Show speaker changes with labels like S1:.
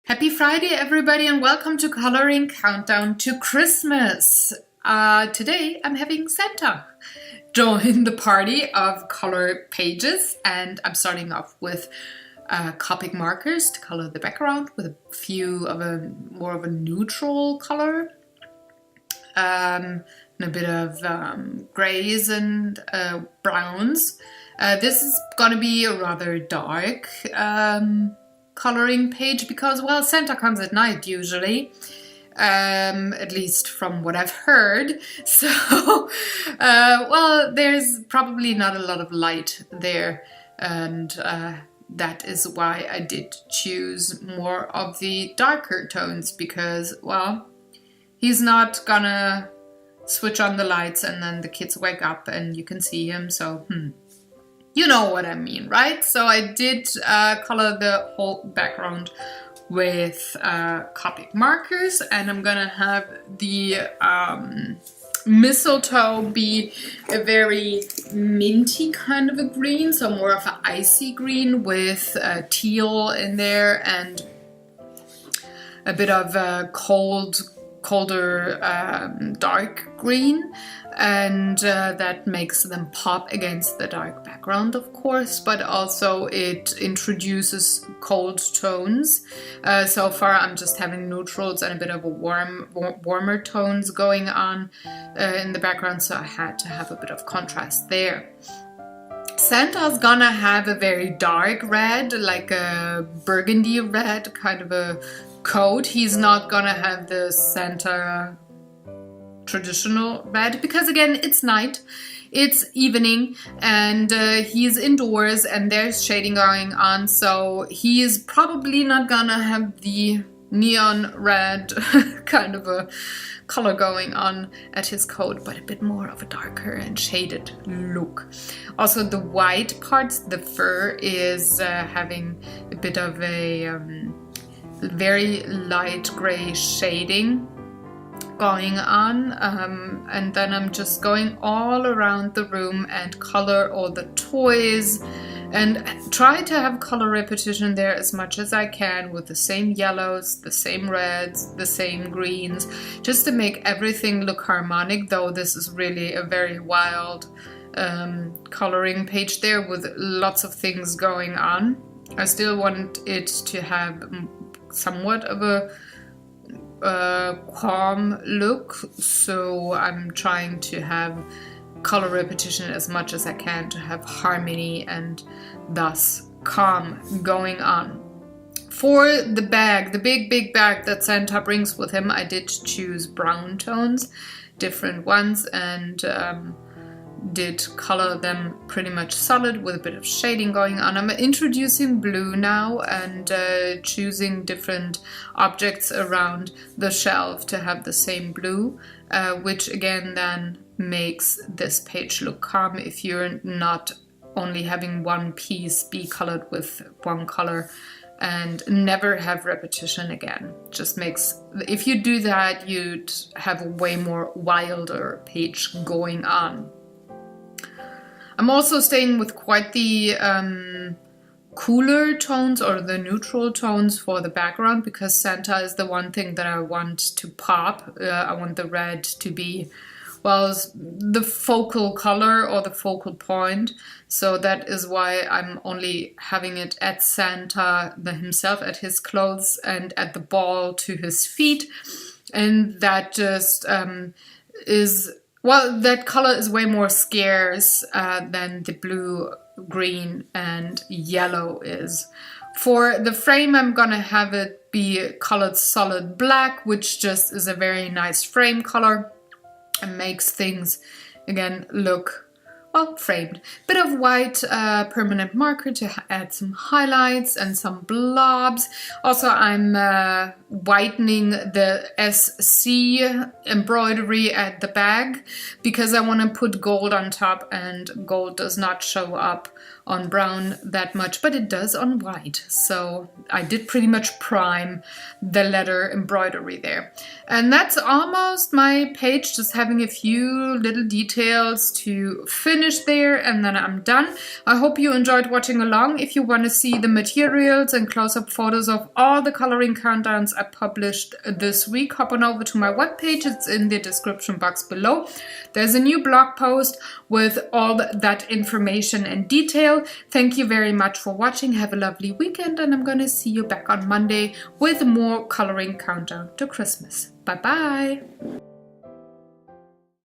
S1: Happy Friday, everybody, and welcome to Coloring Countdown to Christmas. Today, I'm having Santa join the party of color pages, and I'm starting off with Copic markers to color the background with a few of more of a neutral color, and a bit of grays and browns. This is going to be a rather dark coloring page because, well, Santa comes at night usually, at least from what I've heard. So, well, there's probably not a lot of light there, and that is why I did choose more of the darker tones because, well, he's not gonna switch on the lights and then the kids wake up and you can see him, so you know what I mean, right? So I did color the whole background with Copic markers, and I'm gonna have the mistletoe be a very minty kind of a green, so more of an icy green with teal in there and a bit of a colder dark green, and that makes them pop against the dark background, of course, but also it introduces cold tones. So far I'm just having neutrals and a bit of a warmer tones going on in the background, so I had to have a bit of contrast there. Santa's gonna have a very dark red, like a burgundy red, kind of a coat. He's not gonna have the Santa traditional red because, again, it's night, it's evening, and he's indoors and there's shading going on, so he is probably not gonna have the neon red kind of a color going on at his coat, but a bit more of a darker and shaded look. Also, the white parts, the fur, is having a bit of a very light gray shading going on, and then I'm just going all around the room and color all the toys and try to have color repetition there as much as I can with the same yellows, the same reds, the same greens, just to make everything look harmonic, though this is really a very wild coloring page there with lots of things going on. I still want it to have somewhat of a calm look, so I'm trying to have color repetition as much as I can to have harmony and thus calm going on. For the bag, the big bag that Santa brings with him, I did choose brown tones, different ones, and did color them pretty much solid with a bit of shading going on. I'm introducing blue now and choosing different objects around the shelf to have the same blue, which again then makes this page look calm if you're not only having one piece be colored with one color and never have repetition again. Just makes, if you do that, you'd have a way more wilder page going on. I'm also staying with quite the cooler tones or the neutral tones for the background because Santa is the one thing that I want to pop. I want the red to be, well, the focal color or the focal point. So that is why I'm only having it at Santa himself, at his clothes, and at the ball to his feet. And that just is... well, that color is way more scarce than the blue, green, and yellow is. For the frame, I'm gonna have it be colored solid black, which just is a very nice frame color and makes things, again, look, well, framed. Bit of white permanent marker to add some highlights and some blobs. Also, I'm whitening the SC embroidery at the bag because I want to put gold on top, and gold does not show up on brown that much, but it does on white. So I did pretty much prime the letter embroidery there. And that's almost my page, just having a few little details to finish there, and then I'm done. I hope you enjoyed watching along. If you want to see the materials and close-up photos of all the coloring countdowns I published this week, hop on over to my webpage. It's in the description box below. There's a new blog post with all that information and detail. Thank you very much for watching. Have a lovely weekend, and I'm going to see you back on Monday with more coloring countdown to Christmas. Bye bye!